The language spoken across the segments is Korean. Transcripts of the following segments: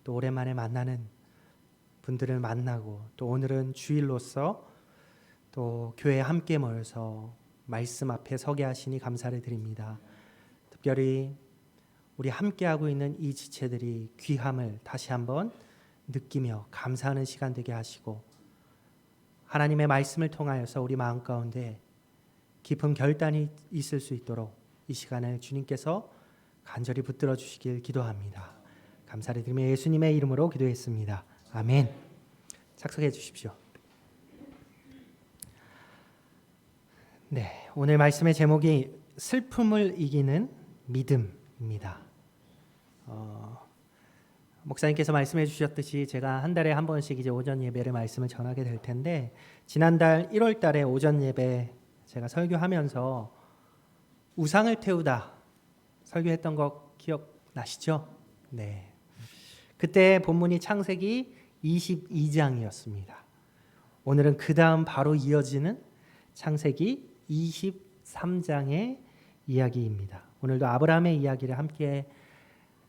또 오랜만에 만나는 분들을 만나고 또 오늘은 주일로서 또 교회에 함께 모여서 말씀 앞에 서게 하시니 감사를 드립니다. 특별히 우리 함께하고 있는 이 지체들이 귀함을 다시 한번 느끼며 감사하는 시간 되게 하시고 하나님의 말씀을 통하여서 우리 마음 가운데 깊은 결단이 있을 수 있도록 이 시간을 주님께서 간절히 붙들어 주시길 기도합니다. 감사를 드리며 예수님의 이름으로 기도했습니다. 아멘. 착석해 주십시오. 네, 오늘 말씀의 제목이 슬픔을 이기는 믿음입니다. 목사님께서 말씀해 주셨듯이 제가 한 달에 한 번씩 이제 오전 예배를 말씀을 전하게 될 텐데 지난달 1월 달에 오전 예배 제가 설교하면서 우상을 태우다 설교했던 거 기억나시죠? 네. 그때 본문이 창세기 22장이었습니다. 오늘은 그 다음 바로 이어지는 창세기 23장의 이야기입니다. 오늘도 아브라함의 이야기를 함께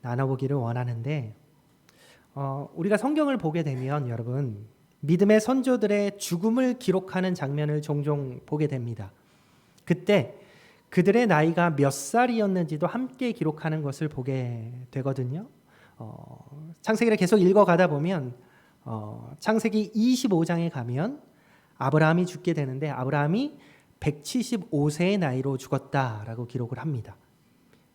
나눠보기를 원하는데 우리가 성경을 보게 되면 여러분 믿음의 선조들의 죽음을 기록하는 장면을 종종 보게 됩니다. 그때 그들의 나이가 몇 살이었는지도 함께 기록하는 것을 보게 되거든요. 창세기를 계속 읽어가다 보면 창세기 25장에 가면 아브라함이 죽게 되는데 아브라함이 175세의 나이로 죽었다라고 기록을 합니다.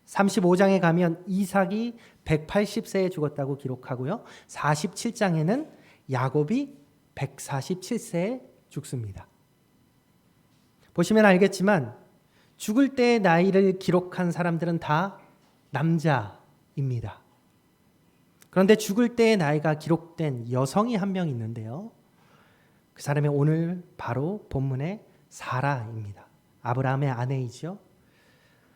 35장에 가면 이삭이 180세에 죽었다고 기록하고요. 47장에는 야곱이 147세에 죽습니다. 보시면 알겠지만 죽을 때의 나이를 기록한 사람들은 다 남자입니다. 그런데 죽을 때의 나이가 기록된 여성이 한 명 있는데요. 그 사람이 오늘 바로 본문의 사라입니다. 아브라함의 아내이죠.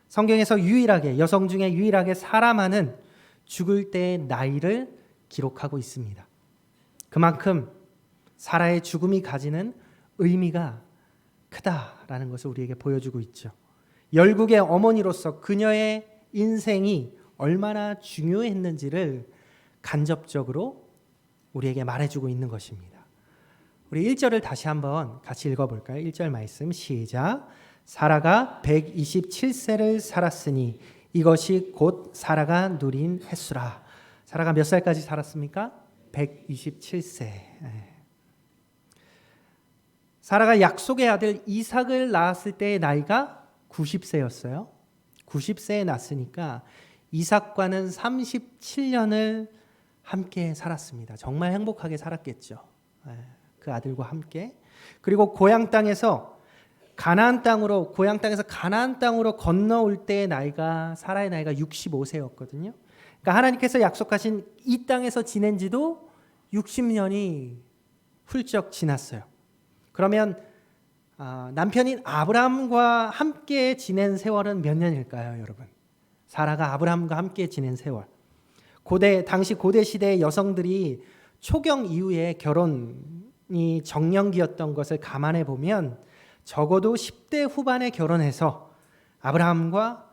성경에서 유일하게 여성 중에 유일하게 사라만은 죽을 때의 나이를 기록하고 있습니다. 그만큼 사라의 죽음이 가지는 의미가 크다라는 것을 우리에게 보여주고 있죠. 열국의 어머니로서 그녀의 인생이 얼마나 중요했는지를 간접적으로 우리에게 말해주고 있는 것입니다. 우리 1절을 다시 한번 같이 읽어볼까요? 1절 말씀 시작. 사라가 127세를 살았으니 이것이 곧 사라가 누린 횟수라. 사라가 몇 살까지 살았습니까? 127세. 사라가 약속의 아들 이삭을 낳았을 때의 나이가 90세였어요. 90세에 낳았으니까 이삭과는 37년을 함께 살았습니다. 정말 행복하게 살았겠죠. 그 아들과 함께. 그리고 고향 땅에서 가나안 땅으로 건너올 때의 나이가 사라의 나이가 65세였거든요. 그러니까 하나님께서 약속하신 이 땅에서 지낸 지도 60년이 훌쩍 지났어요. 그러면 남편인 아브라함과 함께 지낸 세월은 몇 년일까요, 여러분? 사라가 아브라함과 함께 지낸 세월. 당시 고대 시대의 여성들이 초경 이후에 결혼이 정년기였던 것을 감안해 보면 적어도 10대 후반에 결혼해서 아브라함과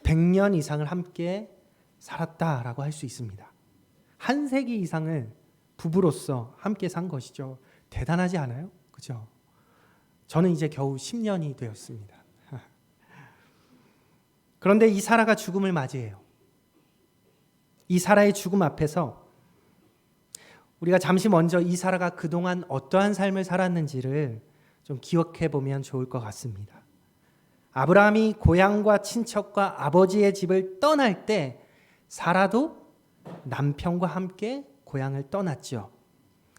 100년 이상을 함께 살았다라고 할 수 있습니다. 한 세기 이상을 부부로서 함께 산 것이죠. 대단하지 않아요? 그죠? 저는 이제 겨우 10년이 되었습니다. 그런데 이 사라가 죽음을 맞이해요. 이 사라의 죽음 앞에서 우리가 잠시 먼저 이 사라가 그동안 어떠한 삶을 살았는지를 좀 기억해 보면 좋을 것 같습니다. 아브라함이 고향과 친척과 아버지의 집을 떠날 때 사라도 남편과 함께 고향을 떠났죠.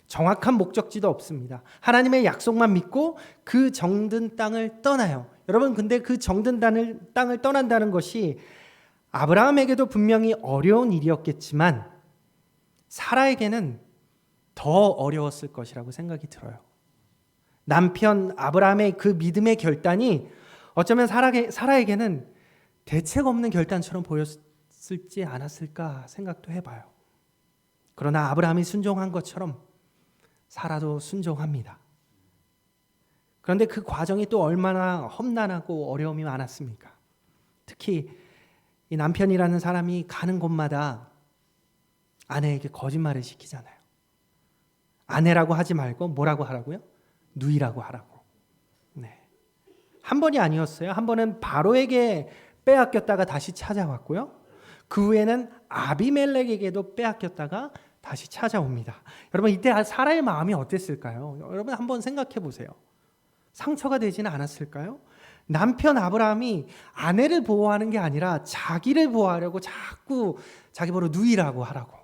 정확한 목적지도 없습니다. 하나님의 약속만 믿고 그 정든 땅을 떠나요. 여러분, 근데 그 정든 땅을 떠난다는 것이 아브라함에게도 분명히 어려운 일이었겠지만 사라에게는 더 어려웠을 것이라고 생각이 들어요. 남편 아브라함의 그 믿음의 결단이 어쩌면 사라에게는 대책 없는 결단처럼 보였을지 않았을까 생각도 해봐요. 그러나 아브라함이 순종한 것처럼 사라도 순종합니다. 그런데 그 과정이 또 얼마나 험난하고 어려움이 많았습니까? 특히 이 남편이라는 사람이 가는 곳마다 아내에게 거짓말을 시키잖아요. 아내라고 하지 말고 뭐라고 하라고요? 누이라고 하라고. 네. 한 번이 아니었어요. 한 번은 바로에게 빼앗겼다가 다시 찾아왔고요. 그 후에는 아비멜렉에게도 빼앗겼다가 다시 찾아옵니다. 여러분 이때 사라의 마음이 어땠을까요? 여러분 한번 생각해 보세요. 상처가 되지는 않았을까요? 남편 아브라함이 아내를 보호하는 게 아니라 자기를 보호하려고 자꾸 자기 보러 누이라고 하라고.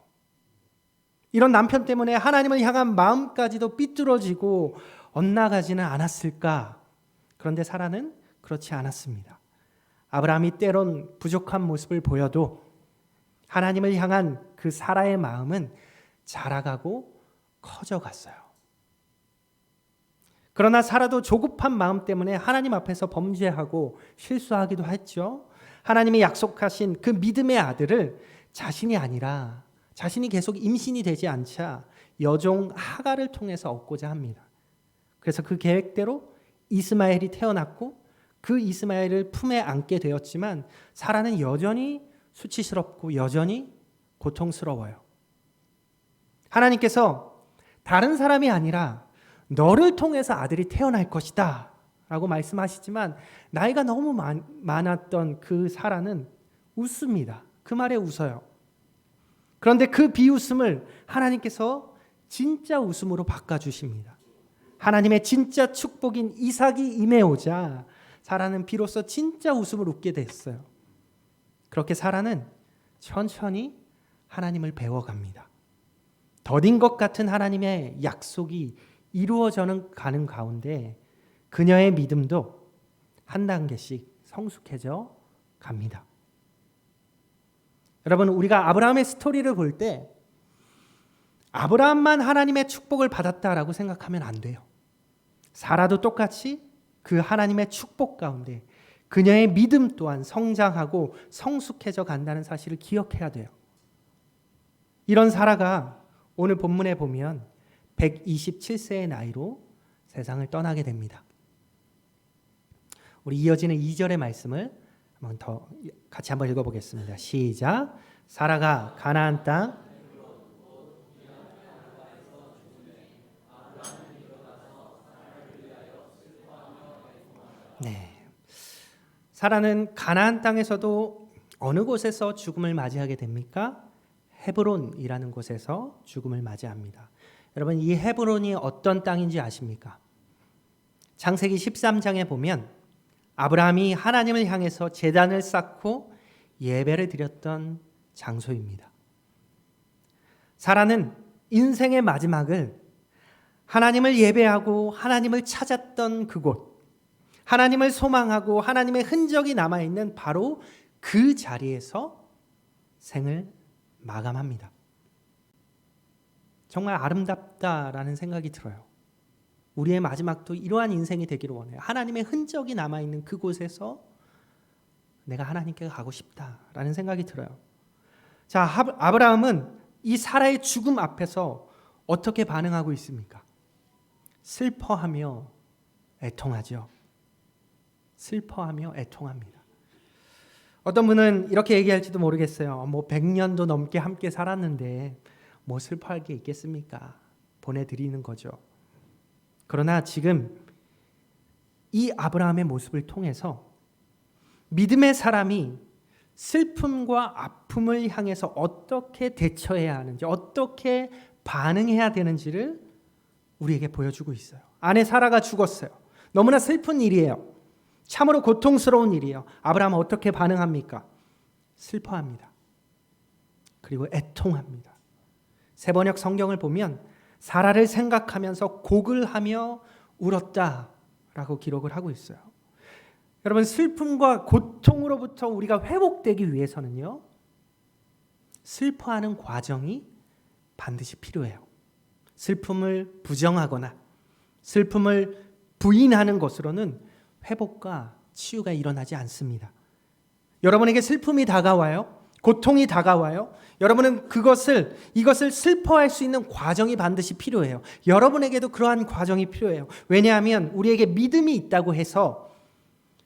이런 남편 때문에 하나님을 향한 마음까지도 삐뚤어지고 엇나가지는 않았을까? 그런데 사라는 그렇지 않았습니다. 아브라함이 때론 부족한 모습을 보여도 하나님을 향한 그 사라의 마음은 자라가고 커져갔어요. 그러나 사라도 조급한 마음 때문에 하나님 앞에서 범죄하고 실수하기도 했죠. 하나님이 약속하신 그 믿음의 아들을 자신이 아니라 자신이 계속 임신이 되지 않자 여종 하갈을 통해서 얻고자 합니다. 그래서 그 계획대로 이스마엘이 태어났고 그 이스마엘을 품에 안게 되었지만 사라는 여전히 수치스럽고 여전히 고통스러워요. 하나님께서 다른 사람이 아니라 너를 통해서 아들이 태어날 것이다 라고 말씀하시지만 나이가 너무 많았던 그 사라는 웃습니다. 그 말에 웃어요. 그런데 그 비웃음을 하나님께서 진짜 웃음으로 바꿔주십니다. 하나님의 진짜 축복인 이삭이 임해오자 사라는 비로소 진짜 웃음을 웃게 됐어요. 그렇게 사라는 천천히 하나님을 배워갑니다. 더딘 것 같은 하나님의 약속이 이루어져는 가는 가운데 그녀의 믿음도 한 단계씩 성숙해져 갑니다. 여러분 우리가 아브라함의 스토리를 볼 때 아브라함만 하나님의 축복을 받았다라고 생각하면 안 돼요. 사라도 똑같이 그 하나님의 축복 가운데 그녀의 믿음 또한 성장하고 성숙해져 간다는 사실을 기억해야 돼요. 이런 사라가 오늘 본문에 보면 127세의 나이로 세상을 떠나게 됩니다. 우리 이어지는 2절의 말씀을 한번 더 같이 한번 읽어보겠습니다. 시작. 사라가 가나안 땅 네. 사라는 가나안 땅에서도 어느 곳에서 죽음을 맞이하게 됩니까? 헤브론이라는 곳에서 죽음을 맞이합니다. 여러분 이 헤브론이 어떤 땅인지 아십니까? 창세기 13장에 보면 아브라함이 하나님을 향해서 제단을 쌓고 예배를 드렸던 장소입니다. 사라는 인생의 마지막을 하나님을 예배하고 하나님을 찾았던 그곳, 하나님을 소망하고 하나님의 흔적이 남아있는 바로 그 자리에서 생을 마감합니다. 정말 아름답다라는 생각이 들어요. 우리의 마지막도 이러한 인생이 되기를 원해요. 하나님의 흔적이 남아있는 그곳에서 내가 하나님께 가고 싶다라는 생각이 들어요. 자, 아브라함은 이 사라의 죽음 앞에서 어떻게 반응하고 있습니까? 슬퍼하며 애통하죠. 슬퍼하며 애통합니다. 어떤 분은 이렇게 얘기할지도 모르겠어요. 100년도 넘게 함께 살았는데 뭐 슬퍼할 게 있겠습니까? 보내드리는 거죠. 그러나 지금 이 아브라함의 모습을 통해서 믿음의 사람이 슬픔과 아픔을 향해서 어떻게 대처해야 하는지, 어떻게 반응해야 되는지를 우리에게 보여주고 있어요. 아내 사라가 죽었어요. 너무나 슬픈 일이에요. 참으로 고통스러운 일이에요. 아브라함은 어떻게 반응합니까? 슬퍼합니다. 그리고 애통합니다. 세번역 성경을 보면 사라를 생각하면서 곡을 하며 울었다라고 기록을 하고 있어요. 여러분 슬픔과 고통으로부터 우리가 회복되기 위해서는요, 슬퍼하는 과정이 반드시 필요해요. 슬픔을 부정하거나 슬픔을 부인하는 것으로는 회복과 치유가 일어나지 않습니다. 여러분에게 슬픔이 다가와요. 고통이 다가와요. 여러분은 이것을 슬퍼할 수 있는 과정이 반드시 필요해요. 여러분에게도 그러한 과정이 필요해요. 왜냐하면 우리에게 믿음이 있다고 해서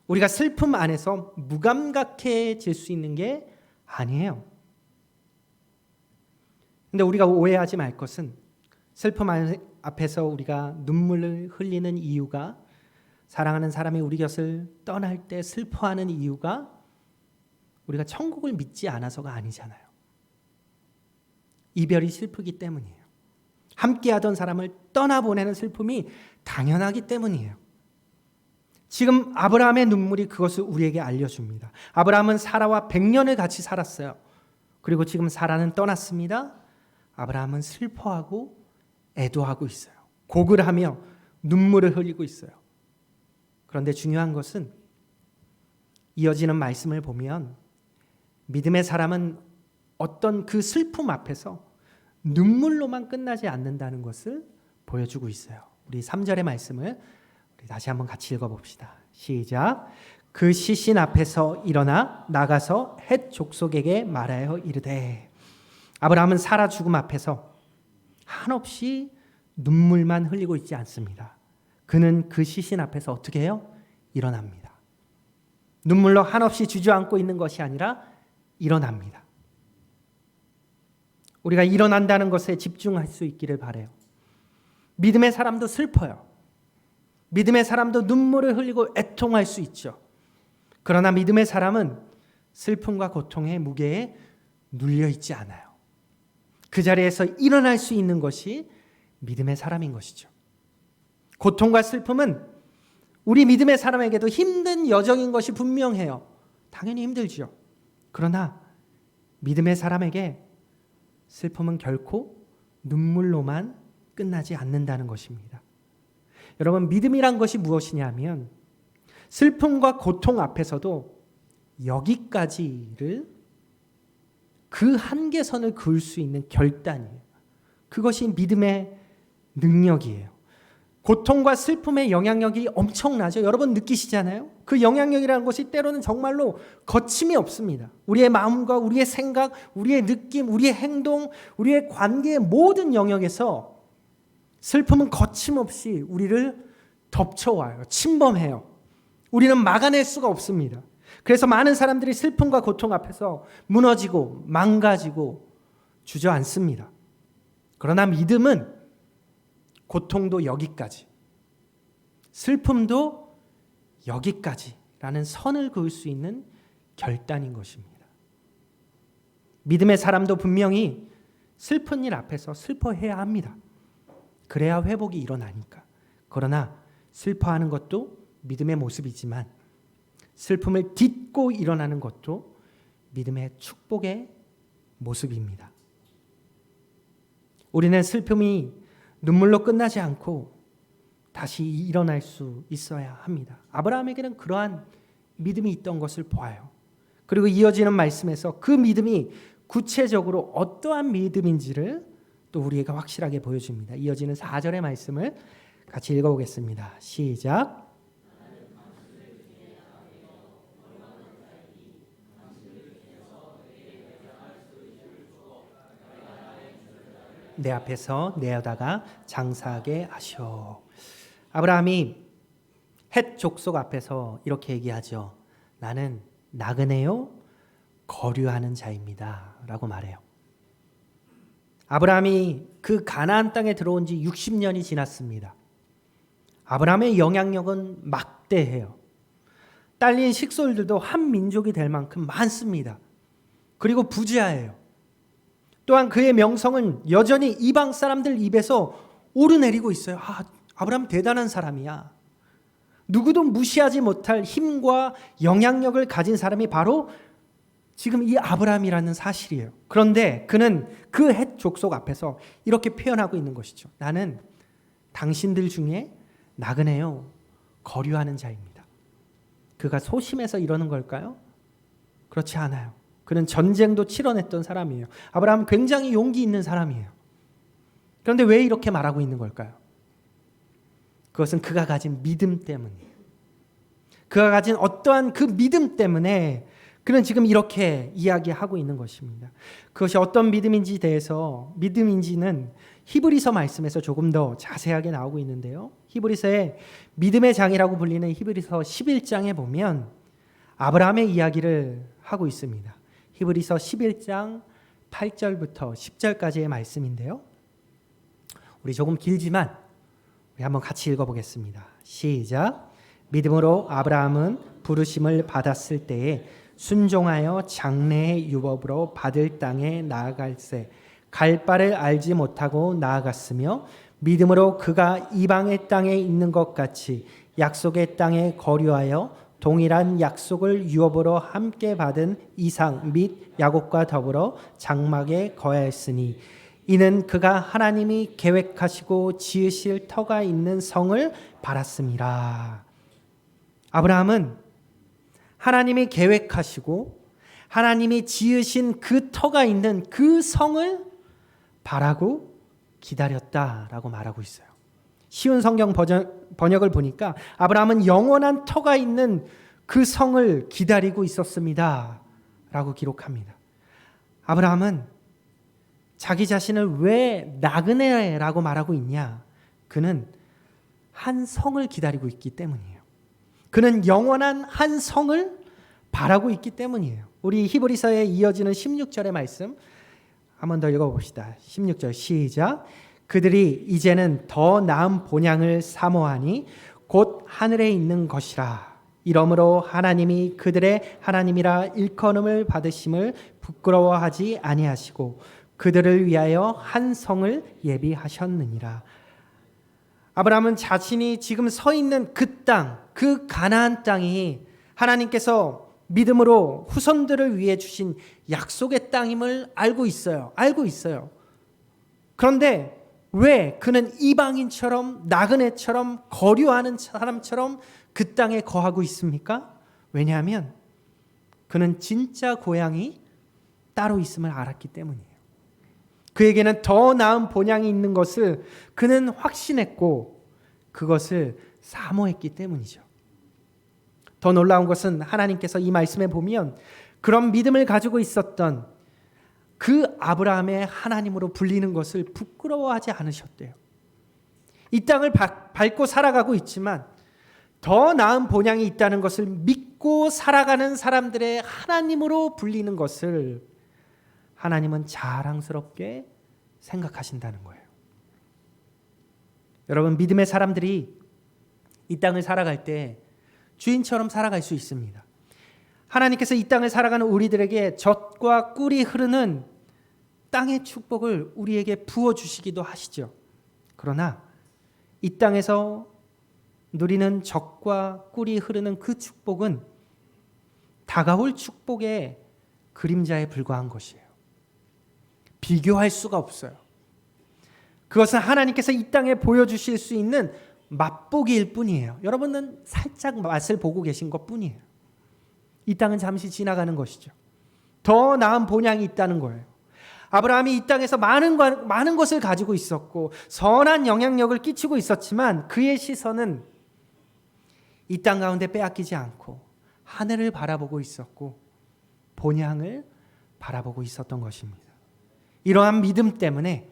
우리가 슬픔 안에서 무감각해질 수 있는 게 아니에요. 근데 우리가 오해하지 말 것은 슬픔 앞에서 우리가 눈물을 흘리는 이유가, 사랑하는 사람이 우리 곁을 떠날 때 슬퍼하는 이유가 우리가 천국을 믿지 않아서가 아니잖아요. 이별이 슬프기 때문이에요. 함께하던 사람을 떠나보내는 슬픔이 당연하기 때문이에요. 지금 아브라함의 눈물이 그것을 우리에게 알려줍니다. 아브라함은 사라와 100년을 같이 살았어요. 그리고 지금 사라는 떠났습니다. 아브라함은 슬퍼하고 애도하고 있어요. 고글하며 눈물을 흘리고 있어요. 그런데 중요한 것은 이어지는 말씀을 보면 믿음의 사람은 어떤 그 슬픔 앞에서 눈물로만 끝나지 않는다는 것을 보여주고 있어요. 우리 3절의 말씀을 우리 다시 한번 같이 읽어봅시다. 시작. 그 시신 앞에서 일어나 나가서 헷 족속에게 말하여 이르되. 아브라함은 사라 죽음 앞에서 한없이 눈물만 흘리고 있지 않습니다. 그는 그 시신 앞에서 어떻게 해요? 일어납니다. 눈물로 한없이 주저앉고 있는 것이 아니라 일어납니다. 우리가 일어난다는 것에 집중할 수 있기를 바라요. 믿음의 사람도 슬퍼요. 믿음의 사람도 눈물을 흘리고 애통할 수 있죠. 그러나 믿음의 사람은 슬픔과 고통의 무게에 눌려 있지 않아요. 그 자리에서 일어날 수 있는 것이 믿음의 사람인 것이죠. 고통과 슬픔은 우리 믿음의 사람에게도 힘든 여정인 것이 분명해요. 당연히 힘들죠. 그러나 믿음의 사람에게 슬픔은 결코 눈물로만 끝나지 않는다는 것입니다. 여러분, 믿음이란 것이 무엇이냐면 슬픔과 고통 앞에서도 여기까지를 그 한계선을 그을 수 있는 결단이에요. 그것이 믿음의 능력이에요. 고통과 슬픔의 영향력이 엄청나죠. 여러분 느끼시잖아요. 그 영향력이라는 것이 때로는 정말로 거침이 없습니다. 우리의 마음과 우리의 생각, 우리의 느낌, 우리의 행동, 우리의 관계의 모든 영역에서 슬픔은 거침없이 우리를 덮쳐와요. 침범해요. 우리는 막아낼 수가 없습니다. 그래서 많은 사람들이 슬픔과 고통 앞에서 무너지고 망가지고 주저앉습니다. 그러나 믿음은 고통도 여기까지, 슬픔도 여기까지라는 선을 그을 수 있는 결단인 것입니다. 믿음의 사람도 분명히 슬픈 일 앞에서 슬퍼해야 합니다. 그래야 회복이 일어나니까. 그러나 슬퍼하는 것도 믿음의 모습이지만 슬픔을 딛고 일어나는 것도 믿음의 축복의 모습입니다. 우리는 슬픔이 눈물로 끝나지 않고 다시 일어날 수 있어야 합니다. 아브라함에게는 그러한 믿음이 있던 것을 보아요. 그리고 이어지는 말씀에서 그 믿음이 구체적으로 어떠한 믿음인지를 또 우리에게 확실하게 보여줍니다. 이어지는 4절의 말씀을 같이 읽어보겠습니다. 시작. 내 앞에서 내어다가 장사하게 하시오. 아브라함이 헷 족속 앞에서 이렇게 얘기하죠. 나는 나그네요 거류하는 자입니다 라고 말해요. 아브라함이 그 가나안 땅에 들어온 지 60년이 지났습니다. 아브라함의 영향력은 막대해요. 딸린 식솔들도 한 민족이 될 만큼 많습니다. 그리고 부자예요. 또한 그의 명성은 여전히 이방 사람들 입에서 오르내리고 있어요. 아브라함 대단한 사람이야. 누구도 무시하지 못할 힘과 영향력을 가진 사람이 바로 지금 이 아브라함이라는 사실이에요. 그런데 그는 그 헷 족속 앞에서 이렇게 표현하고 있는 것이죠. 나는 당신들 중에 나그네요 거류하는 자입니다. 그가 소심해서 이러는 걸까요? 그렇지 않아요. 그는 전쟁도 치러냈던 사람이에요. 아브라함은 굉장히 용기 있는 사람이에요. 그런데 왜 이렇게 말하고 있는 걸까요? 그것은 그가 가진 믿음 때문이에요. 그가 가진 어떠한 그 믿음 때문에 그는 지금 이렇게 이야기하고 있는 것입니다. 그것이 어떤 믿음인지는 히브리서 말씀에서 조금 더 자세하게 나오고 있는데요. 히브리서의 믿음의 장이라고 불리는 히브리서 11장에 보면 아브라함의 이야기를 하고 있습니다. 히브리서 11장 8절부터 10절까지의 말씀인데요. 우리 조금 길지만 우리 한번 같이 읽어보겠습니다. 시작. 믿음으로 아브라함은 부르심을 받았을 때에 순종하여 장래의 유업으로 받을 땅에 나아갈새 갈 바를 알지 못하고 나아갔으며 믿음으로 그가 이방의 땅에 있는 것 같이 약속의 땅에 거류하여 동일한 약속을 유업으로 함께 받은 이삭 및 야곱과 더불어 장막에 거하였으니 이는 그가 하나님이 계획하시고 지으실 터가 있는 성을 바랐습니다. 아브라함은 하나님이 계획하시고 하나님이 지으신 그 터가 있는 그 성을 바라고 기다렸다라고 말하고 있어요. 쉬운 성경 번역을 보니까 아브라함은 영원한 터가 있는 그 성을 기다리고 있었습니다 라고 기록합니다. 아브라함은 자기 자신을 왜 나그네라고 말하고 있냐? 그는 한 성을 기다리고 있기 때문이에요. 그는 영원한 한 성을 바라고 있기 때문이에요. 우리 히브리서에 이어지는 16절의 말씀 한번 더 읽어봅시다. 16절 시작. 그들이 이제는 더 나은 본향을 사모하니 곧 하늘에 있는 것이라. 이러므로 하나님이 그들의 하나님이라 일컬음을 받으심을 부끄러워하지 아니하시고 그들을 위하여 한 성을 예비하셨느니라. 아브라함은 자신이 지금 서 있는 그 땅, 그 가나안 땅이 하나님께서 믿음으로 후손들을 위해 주신 약속의 땅임을 알고 있어요. 알고 있어요. 그런데 왜 그는 이방인처럼 나그네처럼 거류하는 사람처럼 그 땅에 거하고 있습니까? 왜냐하면 그는 진짜 고향이 따로 있음을 알았기 때문이에요. 그에게는 더 나은 본향이 있는 것을 그는 확신했고 그것을 사모했기 때문이죠. 더 놀라운 것은 하나님께서 이 말씀에 보면 그런 믿음을 가지고 있었던 그 아브라함의 하나님으로 불리는 것을 부끄러워하지 않으셨대요. 이 땅을 밟고 살아가고 있지만 더 나은 본향이 있다는 것을 믿고 살아가는 사람들의 하나님으로 불리는 것을 하나님은 자랑스럽게 생각하신다는 거예요. 여러분, 믿음의 사람들이 이 땅을 살아갈 때 주인처럼 살아갈 수 있습니다. 하나님께서 이 땅을 살아가는 우리들에게 젖과 꿀이 흐르는 땅의 축복을 우리에게 부어주시기도 하시죠. 그러나 이 땅에서 누리는 젖과 꿀이 흐르는 그 축복은 다가올 축복의 그림자에 불과한 것이에요. 비교할 수가 없어요. 그것은 하나님께서 이 땅에 보여주실 수 있는 맛보기일 뿐이에요. 여러분은 살짝 맛을 보고 계신 것 뿐이에요. 이 땅은 잠시 지나가는 것이죠. 더 나은 본향이 있다는 거예요. 아브라함이 이 땅에서 많은 것을 가지고 있었고 선한 영향력을 끼치고 있었지만 그의 시선은 이 땅 가운데 빼앗기지 않고 하늘을 바라보고 있었고 본향을 바라보고 있었던 것입니다. 이러한 믿음 때문에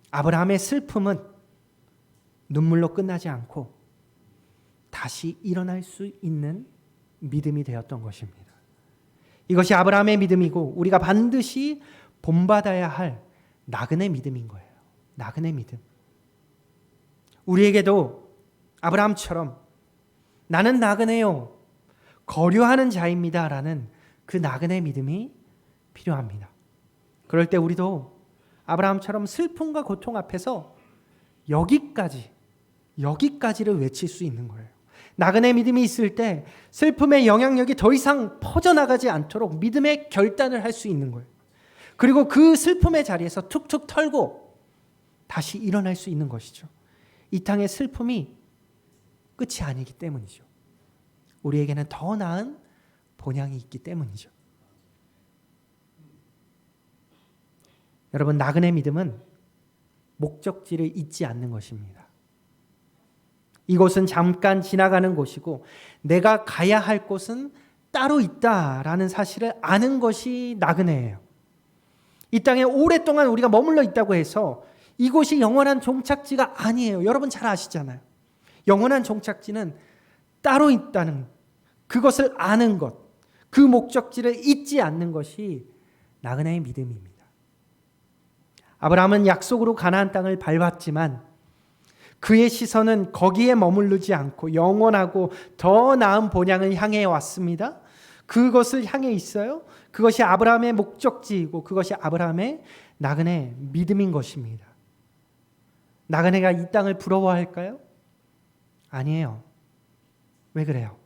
아브라함의 슬픔은 눈물로 끝나지 않고 다시 일어날 수 있는 믿음이 되었던 것입니다. 이것이 아브라함의 믿음이고 우리가 반드시 본받아야 할 나그네 믿음인 거예요. 나그네 믿음. 우리에게도 아브라함처럼 나는 나그네요, 거류하는 자입니다 라는 그 나그네 믿음이 필요합니다. 그럴 때 우리도 아브라함처럼 슬픔과 고통 앞에서 여기까지를 외칠 수 있는 거예요. 나그네 믿음이 있을 때 슬픔의 영향력이 더 이상 퍼져나가지 않도록 믿음의 결단을 할 수 있는 거예요. 그리고 그 슬픔의 자리에서 툭툭 털고 다시 일어날 수 있는 것이죠. 이 땅의 슬픔이 끝이 아니기 때문이죠. 우리에게는 더 나은 본향이 있기 때문이죠. 여러분, 나그네 믿음은 목적지를 잊지 않는 것입니다. 이곳은 잠깐 지나가는 곳이고 내가 가야 할 곳은 따로 있다라는 사실을 아는 것이 나그네예요. 이 땅에 오랫동안 우리가 머물러 있다고 해서 이곳이 영원한 종착지가 아니에요. 여러분 잘 아시잖아요. 영원한 종착지는 따로 있다는 그것을 아는 것, 그 목적지를 잊지 않는 것이 나그네의 믿음입니다. 아브라함은 약속으로 가나안 땅을 밟았지만 그의 시선은 거기에 머무르지 않고 영원하고 더 나은 본향을 향해 왔습니다. 그것을 향해 있어요. 그것이 아브라함의 목적지이고 그것이 아브라함의 나그네 믿음인 것입니다. 나그네가 이 땅을 부러워할까요? 아니에요. 왜 그래요?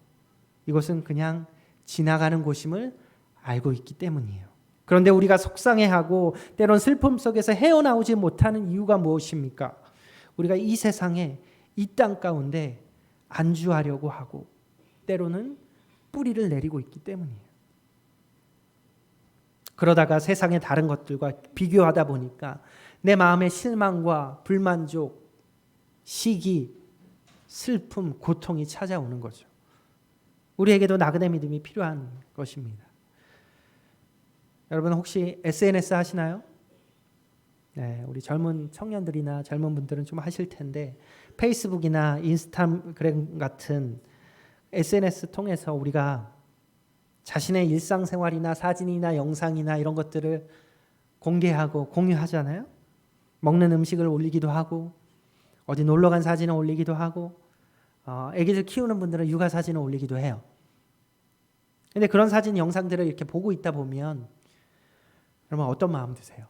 이것은 그냥 지나가는 곳임을 알고 있기 때문이에요. 그런데 우리가 속상해하고 때론 슬픔 속에서 헤어나오지 못하는 이유가 무엇입니까? 우리가 이 세상에 이 땅 가운데 안주하려고 하고 때로는 뿌리를 내리고 있기 때문이에요. 그러다가 세상의 다른 것들과 비교하다 보니까 내 마음의 실망과 불만족, 시기, 슬픔, 고통이 찾아오는 거죠. 우리에게도 나그네 믿음이 필요한 것입니다. 여러분 혹시 SNS 하시나요? 네, 우리 젊은 청년들이나 젊은 분들은 좀 하실 텐데 페이스북이나 인스타그램 같은 SNS 통해서 우리가 자신의 일상생활이나 사진이나 영상이나 이런 것들을 공개하고 공유하잖아요. 먹는 음식을 올리기도 하고 어디 놀러 간 사진을 올리기도 하고 애기들 키우는 분들은 육아 사진을 올리기도 해요. 근데 그런 사진 영상들을 이렇게 보고 있다 보면 여러분 어떤 마음 드세요?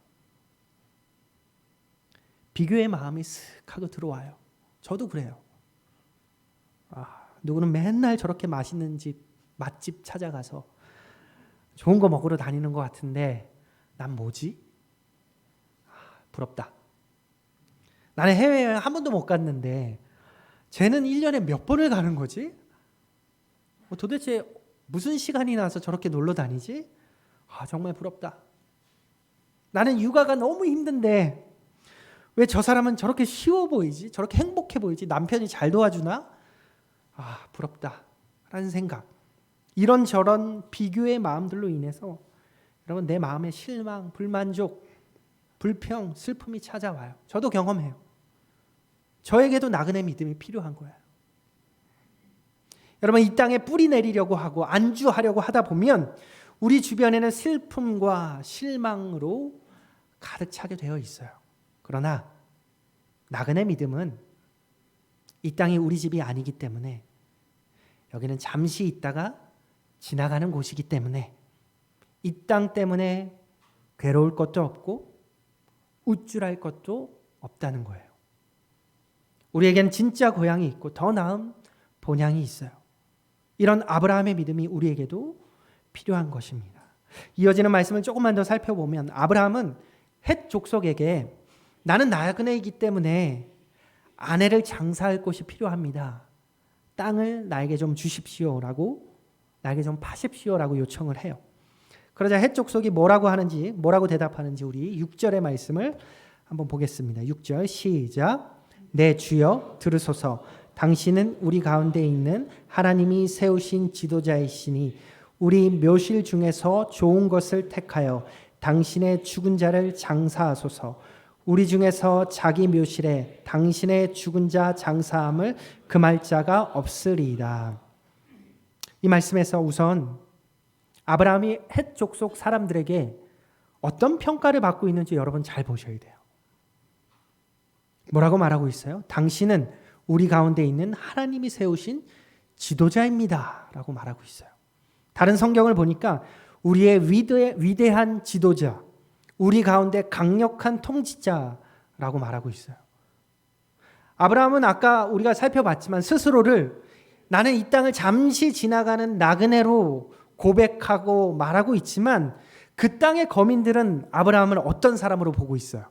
비교의 마음이 쓱 하고 들어와요. 저도 그래요. 누구는 맨날 저렇게 맛있는 집, 맛집 찾아가서 좋은 거 먹으러 다니는 것 같은데 난 뭐지? 부럽다. 나는 해외여행 한 번도 못 갔는데 쟤는 1년에 몇 번을 가는 거지? 도대체 무슨 시간이 나서 저렇게 놀러 다니지? 정말 부럽다. 나는 육아가 너무 힘든데 왜 저 사람은 저렇게 쉬워 보이지? 저렇게 행복해 보이지? 남편이 잘 도와주나? 부럽다 라는 생각. 이런저런 비교의 마음들로 인해서 여러분 내 마음에 실망, 불만족, 불평, 슬픔이 찾아와요. 저도 경험해요. 저에게도 나그네 믿음이 필요한 거예요. 여러분 이 땅에 뿌리 내리려고 하고 안주하려고 하다 보면 우리 주변에는 슬픔과 실망으로 가득 차게 되어 있어요. 그러나 나그네 믿음은 이 땅이 우리 집이 아니기 때문에 여기는 잠시 있다가 지나가는 곳이기 때문에 이 땅 때문에 괴로울 것도 없고 우쭐할 것도 없다는 거예요. 우리에겐 진짜 고향이 있고 더 나은 본향이 있어요. 이런 아브라함의 믿음이 우리에게도 필요한 것입니다. 이어지는 말씀을 조금만 더 살펴보면 아브라함은 헷 족속에게 나는 나그네이기 때문에 아내를 장사할 곳이 필요합니다. 땅을 나에게 좀 주십시오라고 나에게 좀 파십시오라고 요청을 해요. 그러자 헷 족속이 뭐라고 대답하는지 우리 6절의 말씀을 한번 보겠습니다. 6절 시작. 내 주여 들으소서. 당신은 우리 가운데 있는 하나님이 세우신 지도자이시니 우리 묘실 중에서 좋은 것을 택하여 당신의 죽은 자를 장사하소서. 우리 중에서 자기 묘실에 당신의 죽은 자 장사함을 금할 자가 없으리이다. 이 말씀에서 우선 아브라함이 헷 족속 사람들에게 어떤 평가를 받고 있는지 여러분 잘 보셔야 돼요. 뭐라고 말하고 있어요? 당신은 우리 가운데 있는 하나님이 세우신 지도자입니다 라고 말하고 있어요. 다른 성경을 보니까 우리의 위대한 지도자, 우리 가운데 강력한 통치자라고 말하고 있어요. 아브라함은 아까 우리가 살펴봤지만 스스로를 나는 이 땅을 잠시 지나가는 나그네로 고백하고 말하고 있지만 그 땅의 거민들은 아브라함을 어떤 사람으로 보고 있어요?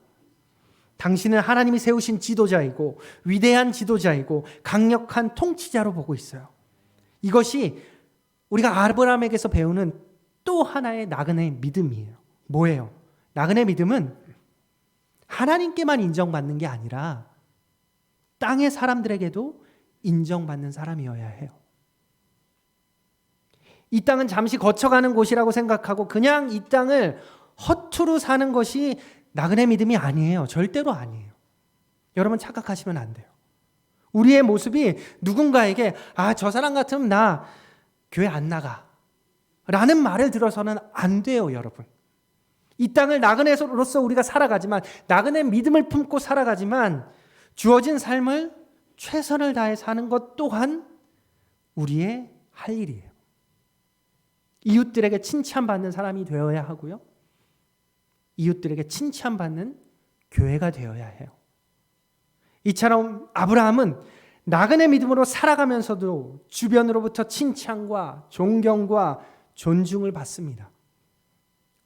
당신은 하나님이 세우신 지도자이고 위대한 지도자이고 강력한 통치자로 보고 있어요. 이것이 우리가 아브라함에게서 배우는 또 하나의 나그네 믿음이에요. 뭐예요? 나그네 믿음은 하나님께만 인정받는 게 아니라 땅의 사람들에게도 인정받는 사람이어야 해요. 이 땅은 잠시 거쳐가는 곳이라고 생각하고 그냥 이 땅을 허투루 사는 것이 나그네 믿음이 아니에요. 절대로 아니에요. 여러분 착각하시면 안 돼요. 우리의 모습이 누군가에게 저 사람 같으면 나 교회 안 나가 라는 말을 들어서는 안 돼요. 여러분. 이 땅을 나그네로서 우리가 살아가지만, 나그네 믿음을 품고 살아가지만 주어진 삶을 최선을 다해 사는 것 또한 우리의 할 일이에요. 이웃들에게 칭찬받는 사람이 되어야 하고요. 이웃들에게 칭찬받는 교회가 되어야 해요. 이처럼 아브라함은 나그네 믿음으로 살아가면서도 주변으로부터 칭찬과 존경과 존중을 받습니다.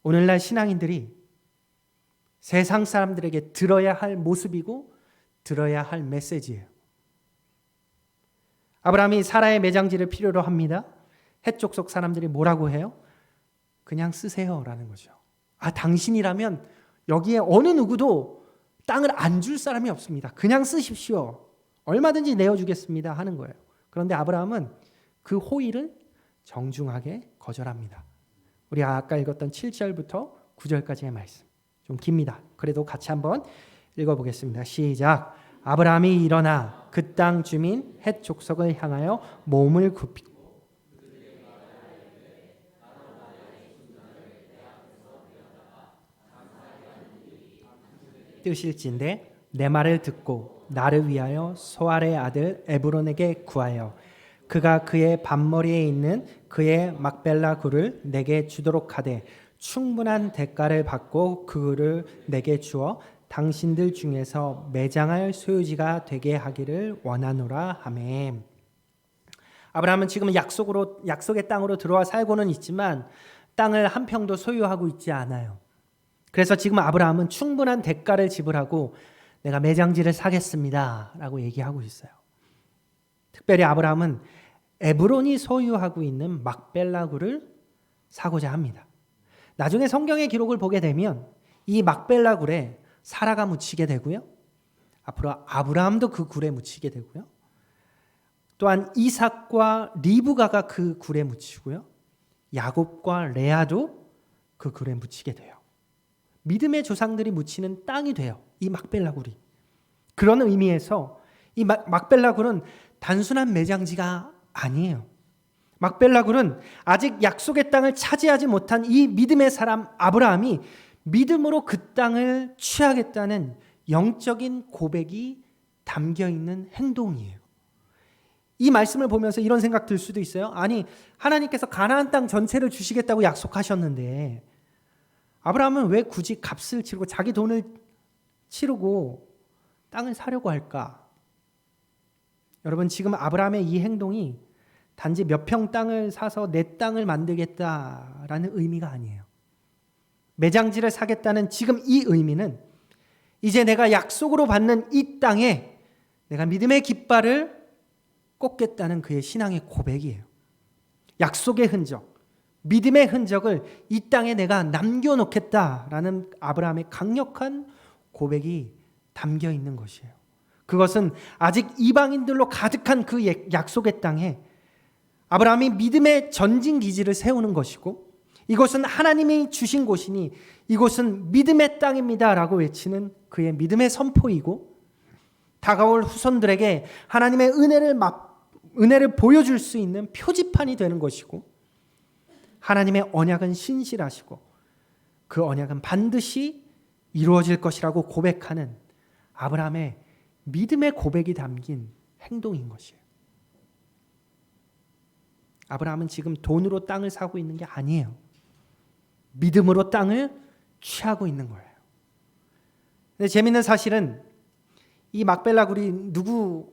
오늘날 신앙인들이 세상 사람들에게 들어야 할 모습이고 들어야 할 메시지예요. 아브라함이 사라의 매장지를 필요로 합니다. 헷 족속 사람들이 뭐라고 해요? 그냥 쓰세요라는 거죠. 당신이라면 여기에 어느 누구도 땅을 안 줄 사람이 없습니다. 그냥 쓰십시오. 얼마든지 내어주겠습니다 하는 거예요. 그런데 아브라함은 그 호의를 정중하게 거절합니다. 우리 아까 읽었던 7절부터 9절까지의 말씀 좀 깁니다. 그래도 같이 한번 읽어보겠습니다. 시작. 아브라함이 일어나 그 땅 주민 헷 족속을 향하여 몸을 굽히고 뜨실진데 내 말을 듣고 나를 위하여 소알의 아들 에브론에게 구하여 그가 그의 반머리에 있는 그의 막벨라 굴을 내게 주도록 하되 충분한 대가를 받고 그 굴을 내게 주어 당신들 중에서 매장할 소유지가 되게 하기를 원하노라 하매. 아브라함은 지금 약속의 땅으로 들어와 살고는 있지만 땅을 한 평도 소유하고 있지 않아요. 그래서 지금 아브라함은 충분한 대가를 지불하고 내가 매장지를 사겠습니다 라고 얘기하고 있어요. 특별히 아브라함은 에브론이 소유하고 있는 막벨라 굴을 사고자 합니다. 나중에 성경의 기록을 보게 되면 이 막벨라 굴에 사라가 묻히게 되고요. 앞으로 아브라함도 그 굴에 묻히게 되고요. 또한 이삭과 리브가가 그 굴에 묻히고요. 야곱과 레아도 그 굴에 묻히게 돼요. 믿음의 조상들이 묻히는 땅이 돼요. 이 막벨라 굴이. 그런 의미에서 이 막벨라 굴은 단순한 매장지가 아니에요. 막벨라 굴은 아직 약속의 땅을 차지하지 못한 이 믿음의 사람 아브라함이 믿음으로 그 땅을 취하겠다는 영적인 고백이 담겨 있는 행동이에요. 이 말씀을 보면서 이런 생각 들 수도 있어요. 아니, 하나님께서 가나안 땅 전체를 주시겠다고 약속하셨는데 아브라함은 왜 굳이 값을 치르고 자기 돈을 치르고 땅을 사려고 할까? 여러분, 지금 아브라함의 이 행동이 단지 몇 평 땅을 사서 내 땅을 만들겠다라는 의미가 아니에요. 매장지를 사겠다는 지금 이 의미는 이제 내가 약속으로 받는 이 땅에 내가 믿음의 깃발을 꽂겠다는 그의 신앙의 고백이에요. 약속의 흔적, 믿음의 흔적을 이 땅에 내가 남겨놓겠다라는 아브라함의 강력한 고백이 담겨 있는 것이에요. 그것은 아직 이방인들로 가득한 그 약속의 땅에 아브라함이 믿음의 전진 기지를 세우는 것이고 이곳은 하나님이 주신 곳이니 이곳은 믿음의 땅입니다라고 외치는 그의 믿음의 선포이고 다가올 후손들에게 하나님의 은혜를 보여줄 수 있는 표지판이 되는 것이고 하나님의 언약은 신실하시고 그 언약은 반드시 이루어질 것이라고 고백하는 아브라함의 믿음의 고백이 담긴 행동인 것이에요. 아브라함은 지금 돈으로 땅을 사고 있는 게 아니에요. 믿음으로 땅을 취하고 있는 거예요. 근데 재밌는 사실은 이 막벨라 굴이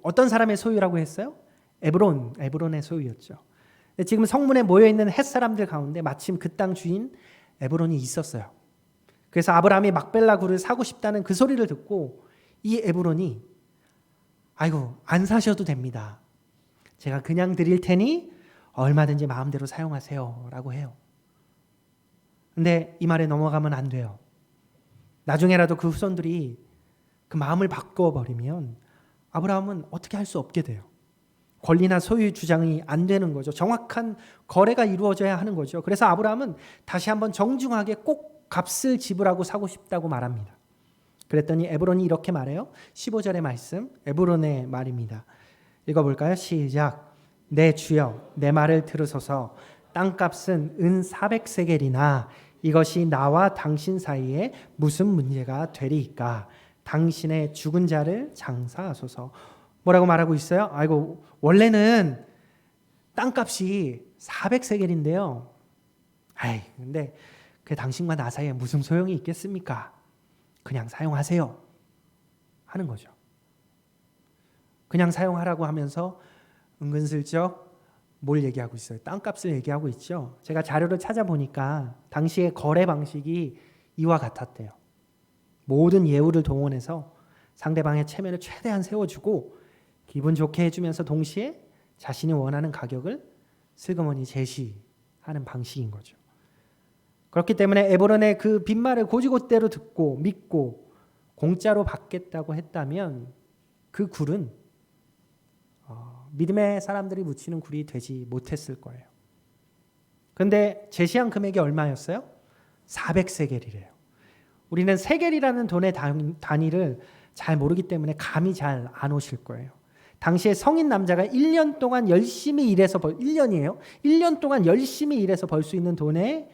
어떤 사람의 소유라고 했어요? 에브론의 소유였죠. 근데 지금 성문에 모여있는 헷 사람들 가운데 마침 그 땅 주인 에브론이 있었어요. 그래서 아브라함이 막벨라 굴을 사고 싶다는 그 소리를 듣고 이 에브론이 아이고 안 사셔도 됩니다. 제가 그냥 드릴 테니 얼마든지 마음대로 사용하세요 라고 해요. 근데 이 말에 넘어가면 안 돼요. 나중에라도 그 후손들이 그 마음을 바꿔버리면 아브라함은 어떻게 할 수 없게 돼요. 권리나 소유 주장이 안 되는 거죠. 정확한 거래가 이루어져야 하는 거죠. 그래서 아브라함은 다시 한번 정중하게 꼭 값을 지불하고 사고 싶다고 말합니다. 그랬더니 에브론이 이렇게 말해요. 15절의 말씀, 에브론의 말입니다. 읽어볼까요? 시작. 내 주여, 내 말을 들으소서. 땅값은 은 400세겔이나 이것이 나와 당신 사이에 무슨 문제가 되리이까? 당신의 죽은 자를 장사하소서. 뭐라고 말하고 있어요? 아이고, 원래는 땅값이 400세겔인데요. 근데 그 당신과 나 사이에 무슨 소용이 있겠습니까? 그냥 사용하세요 하는 거죠. 그냥 사용하라고 하면서 은근슬쩍 뭘 얘기하고 있어요? 땅값을 얘기하고 있죠. 제가 자료를 찾아보니까 당시의 거래 방식이 이와 같았대요. 모든 예우를 동원해서 상대방의 체면을 최대한 세워주고 기분 좋게 해주면서 동시에 자신이 원하는 가격을 슬그머니 제시하는 방식인 거죠. 그렇기 때문에 에브론의 그 빈말을 곧이곧대로 듣고 믿고 공짜로 받겠다고 했다면 그 굴은 믿음의 사람들이 묻히는 굴이 되지 못했을 거예요. 그런데 제시한 금액이 얼마였어요? 400세겔이래요. 우리는 세겔이라는 돈의 단위를 잘 모르기 때문에 감이 잘 안 오실 거예요. 당시에 성인 남자가 1년 동안 열심히 일해서 1년이에요. 1년 동안 열심히 일해서 벌 수 있는 돈이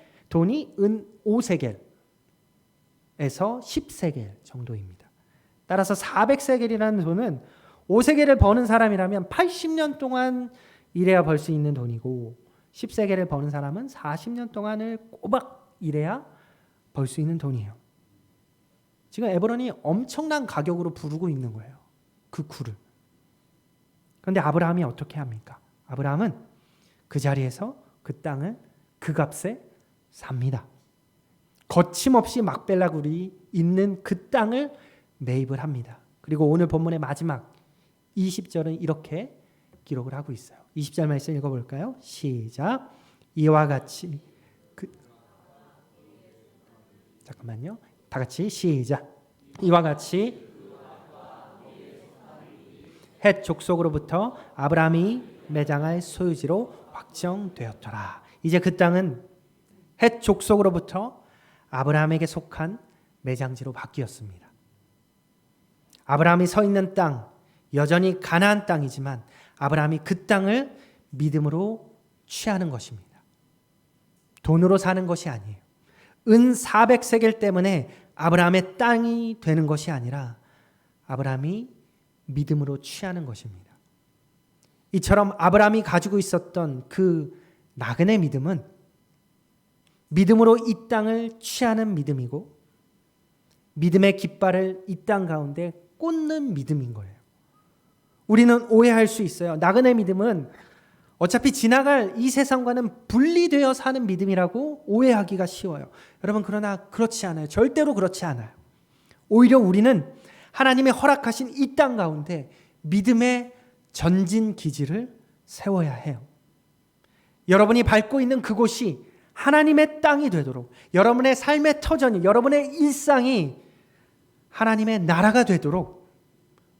은 5세겔에서 10세겔 정도입니다. 따라서 400세겔이라는 돈은 5세겔을 버는 사람이라면 80년 동안 일해야 벌 수 있는 돈이고 10세겔을 버는 사람은 40년 동안을 꼬박 일해야 벌 수 있는 돈이에요. 지금 에브론이 엄청난 가격으로 부르고 있는 거예요. 그 굴을. 그런데 아브라함이 어떻게 합니까? 아브라함은 그 자리에서 그 땅을 그 값에 삽니다. 거침없이 막벨라 굴이 있는 그 땅을 매입을 합니다. 그리고 오늘 본문의 마지막 20절은 이렇게 기록을 하고 있어요. 20절 말씀 읽어볼까요? 시작. 이와 같이 잠깐만요. 다 같이 시작. 이와 같이 헷 족속으로부터 아브라함이 매장할 소유지로 확정되었더라. 이제 그 땅은 헷 족속으로부터 아브라함에게 속한 매장지로 바뀌었습니다. 아브라함이 서 있는 땅, 여전히 가나안 땅이지만 아브라함이 그 땅을 믿음으로 취하는 것입니다. 돈으로 사는 것이 아니에요. 은 400세겔 때문에 아브라함의 땅이 되는 것이 아니라 아브라함이 믿음으로 취하는 것입니다. 이처럼 아브라함이 가지고 있었던 그 나그네 믿음은 믿음으로 이 땅을 취하는 믿음이고 믿음의 깃발을 이 땅 가운데 꽂는 믿음인 거예요. 우리는 오해할 수 있어요. 나그네 믿음은 어차피 지나갈 이 세상과는 분리되어 사는 믿음이라고 오해하기가 쉬워요. 여러분, 그러나 그렇지 않아요. 절대로 그렇지 않아요. 오히려 우리는 하나님의 허락하신 이 땅 가운데 믿음의 전진 기지를 세워야 해요. 여러분이 밟고 있는 그곳이 하나님의 땅이 되도록, 여러분의 삶의 터전이, 여러분의 일상이 하나님의 나라가 되도록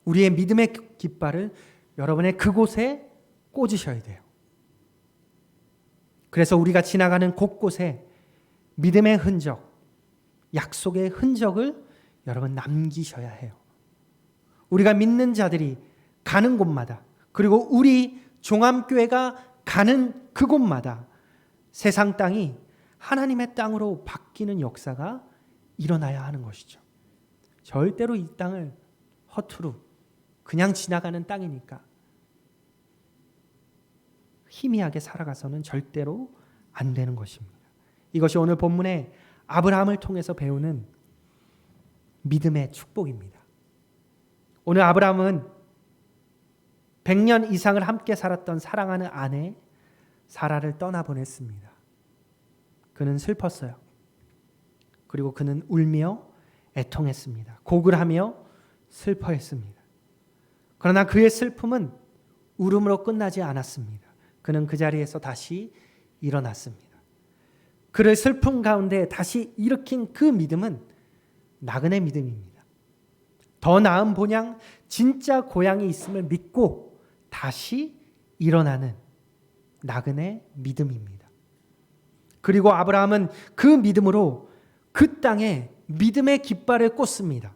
우리의 믿음의 깃발을 여러분의 그곳에 꽂으셔야 돼요. 그래서 우리가 지나가는 곳곳에 믿음의 흔적, 약속의 흔적을 여러분 남기셔야 해요. 우리가 믿는 자들이 가는 곳마다, 그리고 우리 종암교회가 가는 그곳마다 세상 땅이 하나님의 땅으로 바뀌는 역사가 일어나야 하는 것이죠. 절대로 이 땅을 허투루 그냥 지나가는 땅이니까 희미하게 살아가서는 절대로 안 되는 것입니다. 이것이 오늘 본문의 아브라함을 통해서 배우는 믿음의 축복입니다. 오늘 아브라함은 100년 이상을 함께 살았던 사랑하는 아내 사라를 떠나보냈습니다. 그는 슬펐어요. 그리고 그는 울며 애통했습니다. 고글하며 슬퍼했습니다. 그러나 그의 슬픔은 울음으로 끝나지 않았습니다. 그는 그 자리에서 다시 일어났습니다. 그를 슬픔 가운데 다시 일으킨 그 믿음은 나그네 믿음입니다. 더 나은 본향, 진짜 고향이 있음을 믿고 다시 일어나는 나그네 믿음입니다. 그리고 아브라함은 그 믿음으로 그 땅에 믿음의 깃발을 꽂습니다.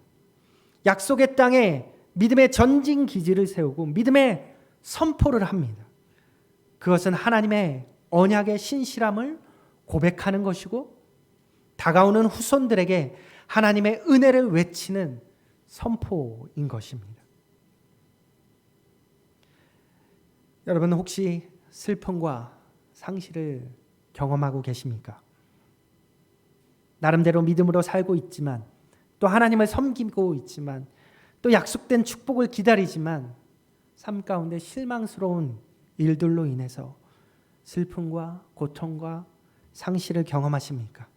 약속의 땅에 믿음의 전진 기지를 세우고 믿음의 선포를 합니다. 그것은 하나님의 언약의 신실함을 고백하는 것이고 다가오는 후손들에게 하나님의 은혜를 외치는 선포인 것입니다. 여러분 혹시 슬픔과 상실을 경험하고 계십니까? 나름대로 믿음으로 살고 있지만, 또 하나님을 섬기고 있지만, 또 약속된 축복을 기다리지만 삶 가운데 실망스러운 일들로 인해서 슬픔과 고통과 상실을 경험하십니까?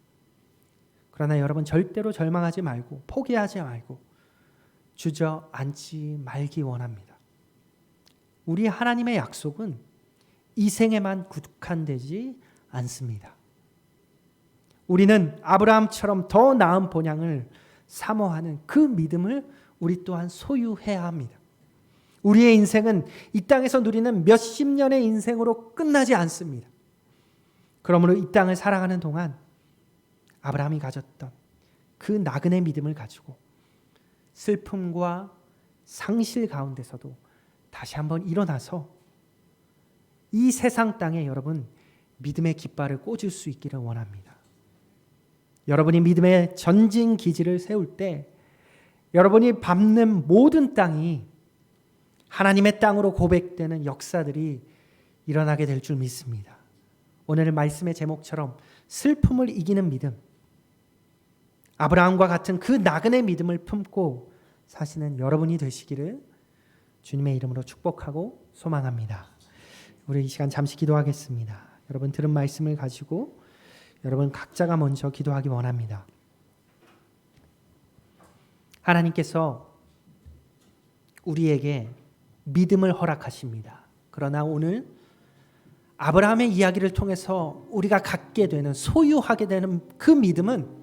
그러나 여러분 절대로 절망하지 말고 포기하지 말고 주저앉지 말기 원합니다. 우리 하나님의 약속은 이 생에만 국한되지 않습니다. 우리는 아브라함처럼 더 나은 본향을 사모하는 그 믿음을 우리 또한 소유해야 합니다. 우리의 인생은 이 땅에서 누리는 몇십 년의 인생으로 끝나지 않습니다. 그러므로 이 땅을 살아가는 동안 아브라함이 가졌던 그 나그네 믿음을 가지고 슬픔과 상실 가운데서도 다시 한번 일어나서 이 세상 땅에 여러분 믿음의 깃발을 꽂을 수 있기를 원합니다. 여러분이 믿음의 전진 기지를 세울 때 여러분이 밟는 모든 땅이 하나님의 땅으로 고백되는 역사들이 일어나게 될 줄 믿습니다. 오늘 말씀의 제목처럼 슬픔을 이기는 믿음, 아브라함과 같은 그 나그네 믿음을 품고 사시는 여러분이 되시기를 주님의 이름으로 축복하고 소망합니다. 우리 이 시간 잠시 기도하겠습니다. 여러분 들은 말씀을 가지고 여러분 각자가 먼저 기도하기 원합니다. 하나님께서 우리에게 믿음을 허락하십니다. 그러나 오늘 아브라함의 이야기를 통해서 우리가 갖게 되는, 소유하게 되는 그 믿음은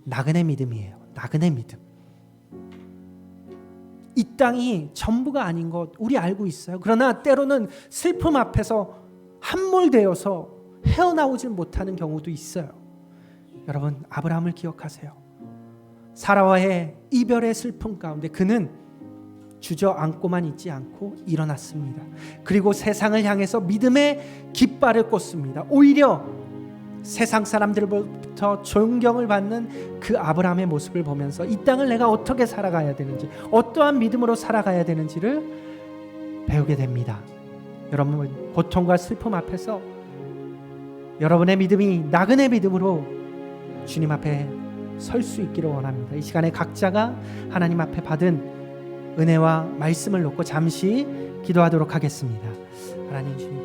나그네 믿음이에요. 나그네 믿음. 이 땅이 전부가 아닌 것 우리 알고 있어요. 그러나 때로는 슬픔 앞에서 함몰되어서 헤어나오질 못하는 경우도 있어요. 여러분 아브라함을 기억하세요. 사라와의 이별의 슬픔 가운데 그는 주저앉고만 있지 않고 일어났습니다. 그리고 세상을 향해서 믿음의 깃발을 꽂습니다. 오히려 세상 사람들로부터 존경을 받는 그 아브라함의 모습을 보면서 이 땅을 내가 어떻게 살아가야 되는지, 어떠한 믿음으로 살아가야 되는지를 배우게 됩니다. 여러분 고통과 슬픔 앞에서 여러분의 믿음이 나그네 믿음으로 주님 앞에 설 수 있기를 원합니다. 이 시간에 각자가 하나님 앞에 받은 은혜와 말씀을 놓고 잠시 기도하도록 하겠습니다. 하나님 주님